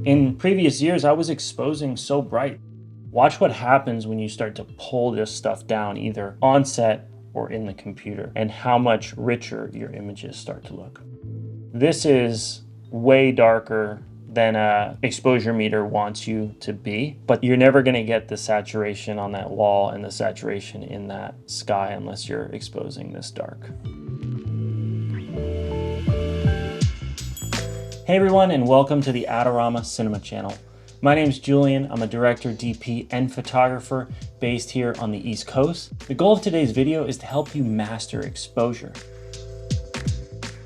In previous years, I was exposing so bright. Watch what happens when you start to pull this stuff down, either on set or in the computer, and how much richer your images start to look. This is way darker than a exposure meter wants you to be, but you're never going to get the saturation on that wall and the saturation in that sky unless you're exposing this dark. Hey everyone, and welcome to the Adorama Cinema channel. My name is Julian. I'm a director, DP, and photographer based here on the East Coast. The goal of today's video is to help you master exposure.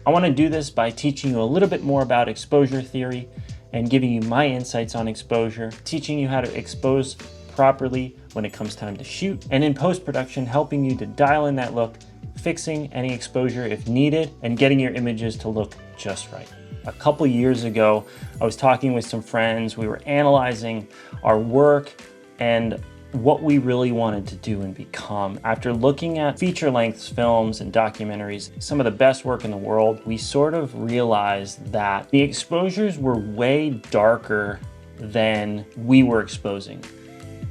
I want to do this by teaching you a little bit more about exposure theory and giving you my insights on exposure, teaching you how to expose properly when it comes time to shoot, and in post-production helping you to dial in that look, fixing any exposure if needed, and getting your images to look just right. A couple years ago, I was talking with some friends. We were analyzing our work and what we really wanted to do and become. After looking at feature-length films and documentaries, some of the best work in the world, we sort of realized that the exposures were way darker than we were exposing.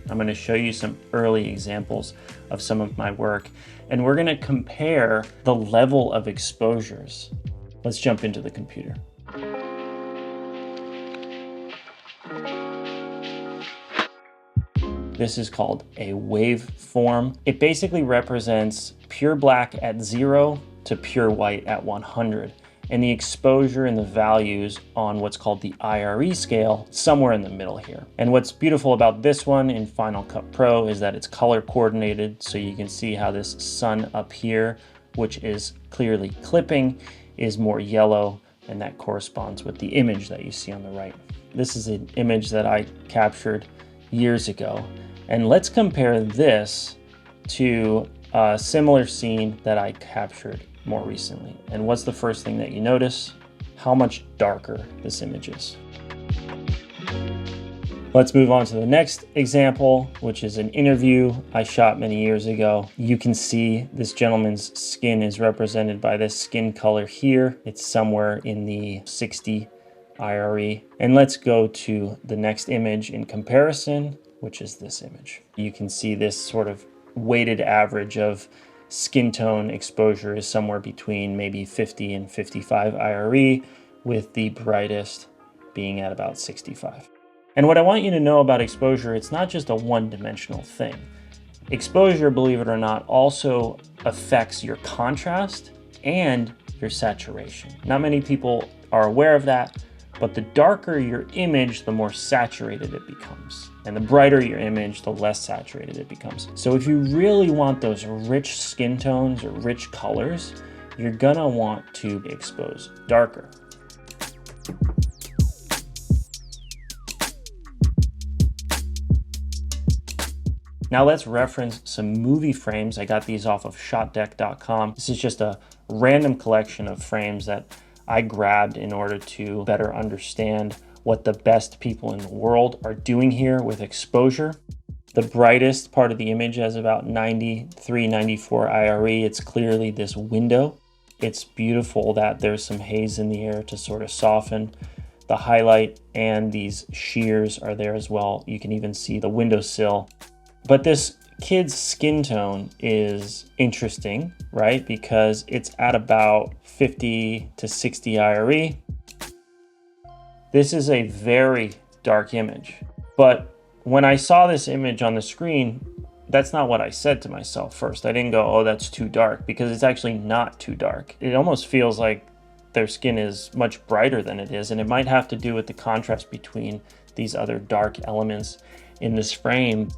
I'm going to show you some early examples of some of my work, and we're going to compare the level of exposures. Let's jump into the computer. This is called a waveform. It basically represents pure black at 0 to pure white at 100, and the exposure and the values on what's called the IRE scale, somewhere in the middle here. And what's beautiful about this one in Final Cut Pro is that it's color coordinated, so you can see how this sun up here, which is clearly clipping, is more yellow, and that corresponds with the image that you see on the right. This is an image that I captured years ago. And let's compare this to a similar scene that I captured more recently. And what's the first thing that you notice? How much darker this image is. Let's move on to the next example, which is an interview I shot many years ago. You can see this gentleman's skin is represented by this skin color here. It's somewhere in the 60 IRE. And let's go to the next image in comparison, which is this image. You can see this sort of weighted average of skin tone exposure is somewhere between maybe 50 and 55 IRE, with the brightest being at about 65. And what I want you to know about exposure, it's not just a one-dimensional thing. Exposure, believe it or not, also affects your contrast and your saturation. Not many people are aware of that, but the darker your image, the more saturated it becomes. And the brighter your image, the less saturated it becomes. So if you really want those rich skin tones or rich colors, you're gonna want to expose darker. Now let's reference some movie frames. I got these off of shotdeck.com. This is just a random collection of frames that I grabbed in order to better understand what the best people in the world are doing here with exposure. The brightest part of the image has about 93, 94 IRE. It's clearly this window. It's beautiful that there's some haze in the air to sort of soften the highlight, and these shears are there as well. You can even see the windowsill. But this kid's skin tone is interesting, right? Because it's at about 50 to 60 IRE. This is a very dark image. But when I saw this image on the screen, that's not what I said to myself first. I didn't go, oh, that's too dark, because it's actually not too dark. It almost feels like their skin is much brighter than it is, and it might have to do with the contrast between these other dark elements in this frame.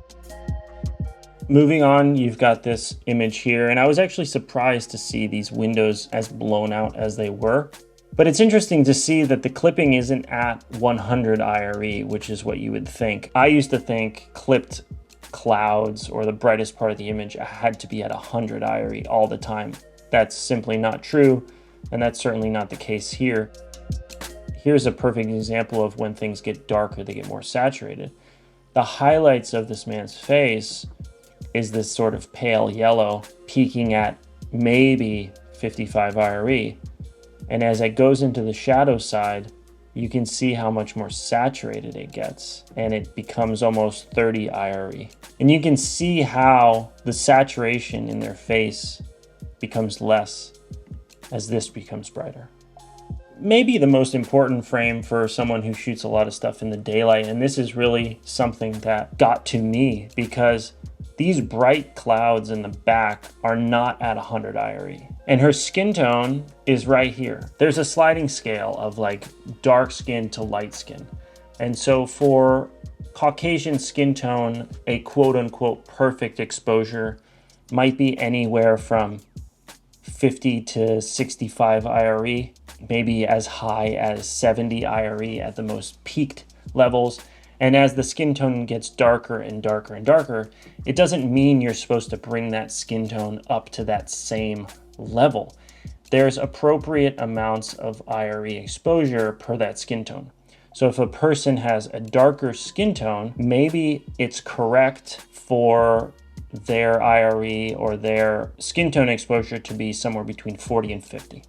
Moving on, you've got this image here, and I was actually surprised to see these windows as blown out as they were. But it's interesting to see that the clipping isn't at 100 IRE, which is what you would think. I used to think clipped clouds or the brightest part of the image had to be at 100 IRE all the time. That's simply not true, and that's certainly not the case here. Here's a perfect example of when things get darker, they get more saturated. The highlights of this man's face is this sort of pale yellow peaking at maybe 55 IRE. And as it goes into the shadow side, you can see how much more saturated it gets, and it becomes almost 30 IRE. And you can see how the saturation in their face becomes less as this becomes brighter. Maybe the most important frame for someone who shoots a lot of stuff in the daylight, and this is really something that got to me, because these bright clouds in the back are not at 100 IRE. And her skin tone is right here. There's a sliding scale of like dark skin to light skin. And so for Caucasian skin tone, a quote unquote perfect exposure might be anywhere from 50 to 65 IRE, maybe as high as 70 IRE at the most peaked levels. And as the skin tone gets darker and darker and darker, it doesn't mean you're supposed to bring that skin tone up to that same level. There's appropriate amounts of IRE exposure per that skin tone. So if a person has a darker skin tone, maybe it's correct for their IRE or their skin tone exposure to be somewhere between 40 and 50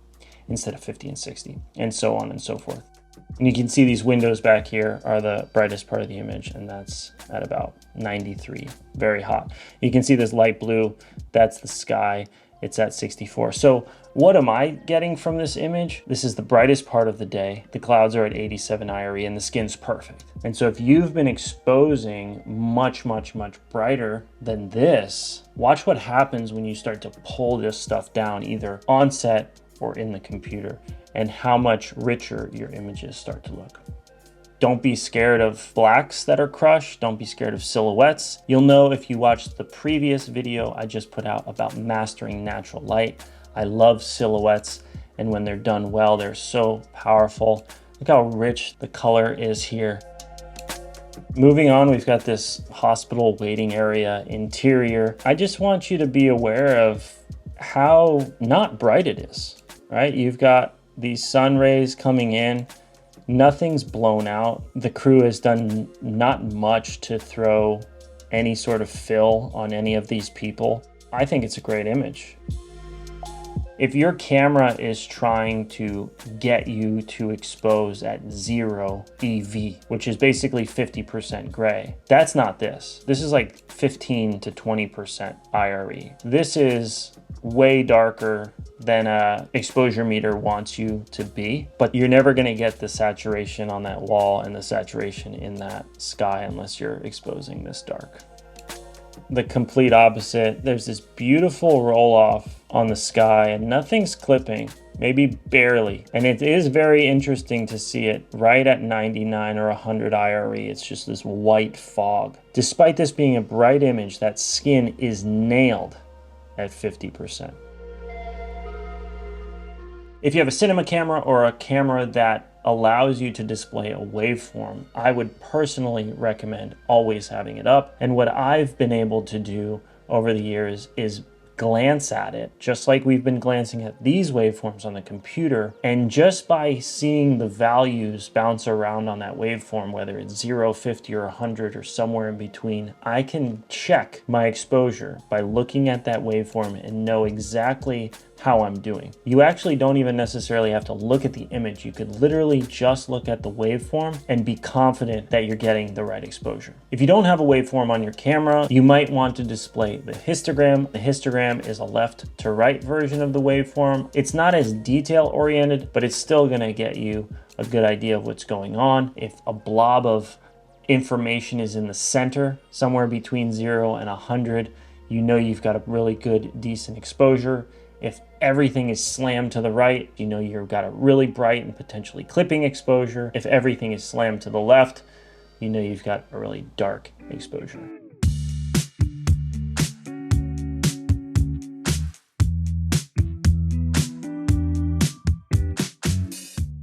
instead of 50 and 60, and so on and so forth. And you can see these windows back here are the brightest part of the image, and that's at about 93, very hot. You can see this light blue, that's the sky, it's at 64. So what am I getting from this image? This is the brightest part of the day. The clouds are at 87 IRE and the skin's perfect. And so if you've been exposing much, much, much brighter than this, watch what happens when you start to pull this stuff down, either on set or in the computer, and how much richer your images start to look. Don't be scared of blacks that are crushed. Don't be scared of silhouettes. You'll know if you watched the previous video I just put out about mastering natural light. I love silhouettes, and when they're done well, they're so powerful. Look how rich the color is here. Moving on, we've got this hospital waiting area interior. I just want you to be aware of how not bright it is, right? You've got these sun rays coming in. Nothing's blown out. The crew has done not much to throw any sort of fill on any of these people. I think it's a great image. If your camera is trying to get you to expose at 0 EV, which is basically 50% gray, that's not this. This is like 15 to 20% IRE. This is way darker than a exposure meter wants you to be, but you're never going to get the saturation on that wall and the saturation in that sky unless you're exposing this dark. The complete opposite, there's this beautiful roll off on the sky and nothing's clipping, maybe barely. And it is very interesting to see it right at 99 or 100 IRE. It's just this white fog. Despite this being a bright image, that skin is nailed at 50%. If you have a cinema camera or a camera that allows you to display a waveform, I would personally recommend always having it up. And what I've been able to do over the years is glance at it, just like we've been glancing at these waveforms on the computer. And just by seeing the values bounce around on that waveform, whether it's 0, 50, or 100, or somewhere in between, I can check my exposure by looking at that waveform and know exactly how I'm doing. You actually don't even necessarily have to look at the image. You could literally just look at the waveform and be confident that you're getting the right exposure. If you don't have a waveform on your camera, you might want to display the histogram. The histogram is a left to right version of the waveform. It's not as detail oriented, but it's still gonna get you a good idea of what's going on. If a blob of information is in the center, somewhere between 0 and 100, you know you've got a really good, decent exposure. If everything is slammed to the right, you know you've got a really bright and potentially clipping exposure. If everything is slammed to the left, you know you've got a really dark exposure.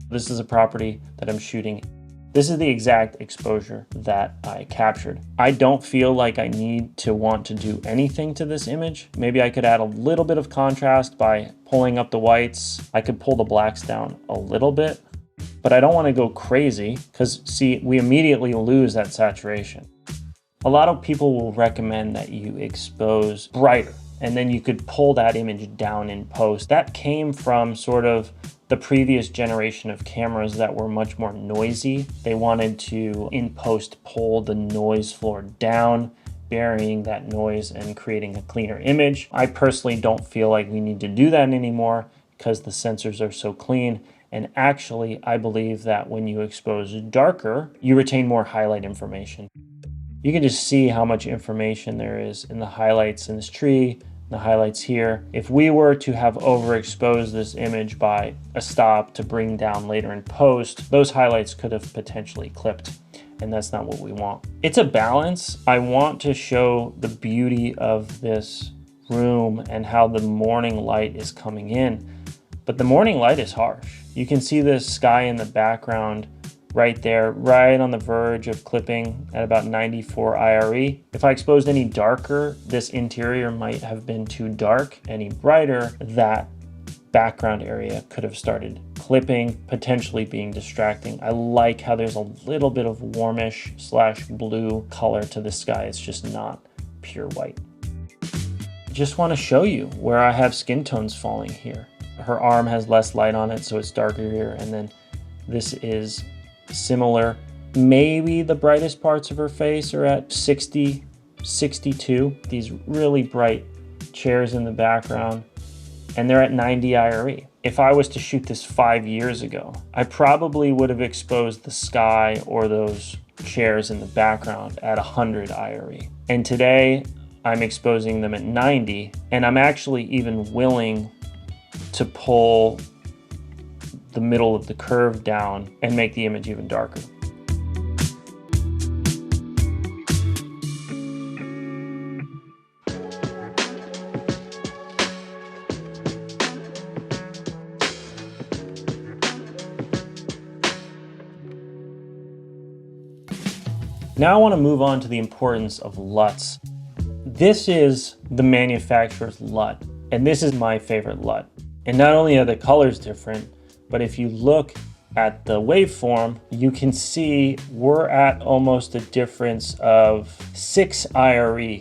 This is a property that I'm shooting. This is the exact exposure that I captured. I don't feel like I need to want to do anything to this image. Maybe I could add a little bit of contrast by pulling up the whites. I could pull the blacks down a little bit, but I don't want to go crazy because, see, we immediately lose that saturation. A lot of people will recommend that you expose brighter, and then you could pull that image down in post. That came from sort of the previous generation of cameras that were much more noisy. They wanted to, in post, pull the noise floor down, burying that noise and creating a cleaner image. I personally don't feel like we need to do that anymore because the sensors are so clean. And actually, I believe that when you expose darker, you retain more highlight information. You can just see how much information there is in the highlights in this tree, the highlights here. If we were to have overexposed this image by a stop to bring down later in post, those highlights could have potentially clipped, and that's not what we want. It's a balance. I want to show the beauty of this room and how the morning light is coming in, but the morning light is harsh. You can see the sky in the background right there, right on the verge of clipping at about 94 IRE. If I exposed any darker, this interior might have been too dark. Any brighter, that background area could have started clipping, potentially being distracting. I like how there's a little bit of warmish / blue color to the sky. It's just not pure white. Just want to show you where I have skin tones falling here. Her arm has less light on it, so it's darker here, and then this is similar. Maybe the brightest parts of her face are at 60, 62. These really bright chairs in the background, and they're at 90 IRE. If I was to shoot this 5 years ago, I probably would have exposed the sky or those chairs in the background at 100 IRE. And today I'm exposing them at 90, and I'm actually even willing to pull the middle of the curve down and make the image even darker. Now I want to move on to the importance of LUTs. This is the manufacturer's LUT, and this is my favorite LUT. And not only are the colors different, but if you look at the waveform, you can see we're at almost a difference of 6 IRE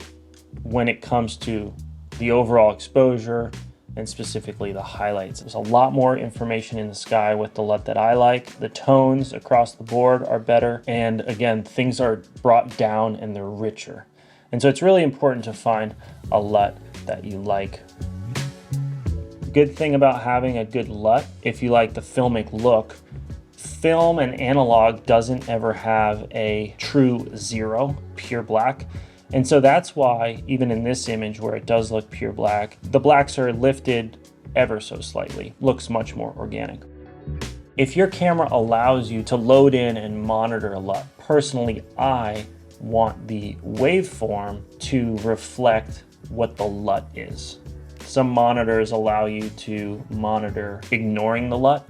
when it comes to the overall exposure and specifically the highlights. There's a lot more information in the sky with the LUT that I like. The tones across the board are better. And again, things are brought down and they're richer. And so it's really important to find a LUT that you like. Good thing about having a good LUT, if you like the filmic look, film and analog doesn't ever have a true zero, pure black. And so that's why even in this image where it does look pure black, the blacks are lifted ever so slightly, looks much more organic. If your camera allows you to load in and monitor a LUT, personally, I want the waveform to reflect what the LUT is. Some monitors allow you to monitor ignoring the LUT,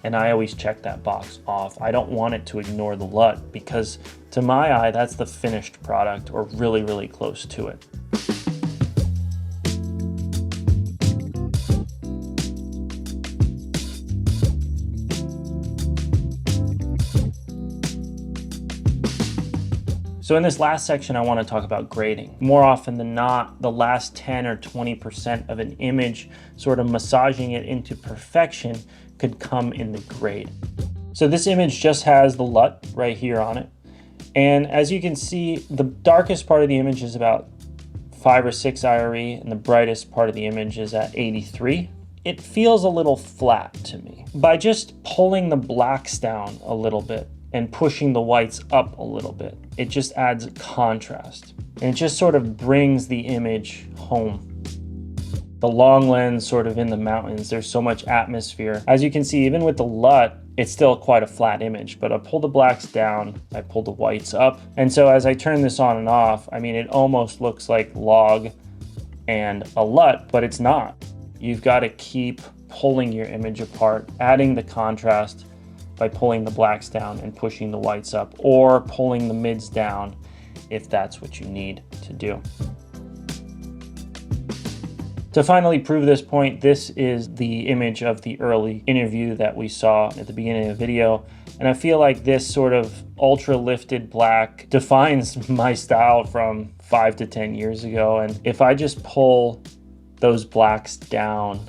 and I always check that box off. I don't want it to ignore the LUT because to my eye, that's the finished product or really, really close to it. So in this last section, I want to talk about grading. More often than not, the last 10 or 20% of an image, sort of massaging it into perfection, could come in the grade. So this image just has the LUT right here on it. And as you can see, the darkest part of the image is about 5 or 6 IRE, and the brightest part of the image is at 83. It feels a little flat to me. By just pulling the blacks down a little bit, and pushing the whites up a little bit, it just adds contrast. And it just sort of brings the image home. The long lens sort of in the mountains, there's so much atmosphere. As you can see, even with the LUT, it's still quite a flat image, but I pull the blacks down, I pull the whites up. And so as I turn this on and off, I mean, it almost looks like log and a LUT, but it's not. You've got to keep pulling your image apart, adding the contrast, by pulling the blacks down and pushing the whites up, or pulling the mids down if that's what you need to do. To finally prove this point, this is the image of the early interview that we saw at the beginning of the video. And I feel like this sort of ultra lifted black defines my style from 5 to 10 years ago. And if I just pull those blacks down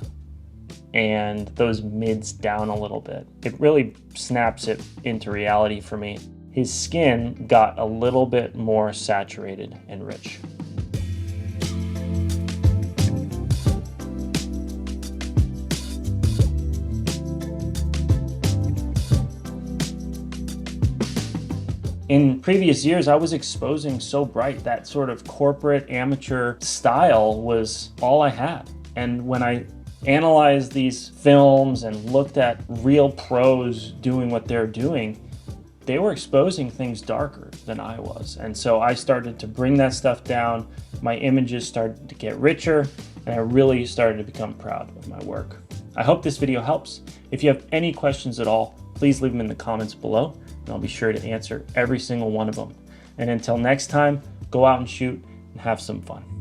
and those mids down a little bit. It really snaps it into reality for me. His skin got a little bit more saturated and rich. In previous years, I was exposing so bright. That sort of corporate amateur style was all I had. And when I analyzed these films and looked at real pros doing what they're doing, they were exposing things darker than I was. And so I started to bring that stuff down. My images started to get richer, and I really started to become proud of my work. I hope this video helps. If you have any questions at all, please leave them in the comments below, and I'll be sure to answer every single one of them. And until next time, go out and shoot and have some fun.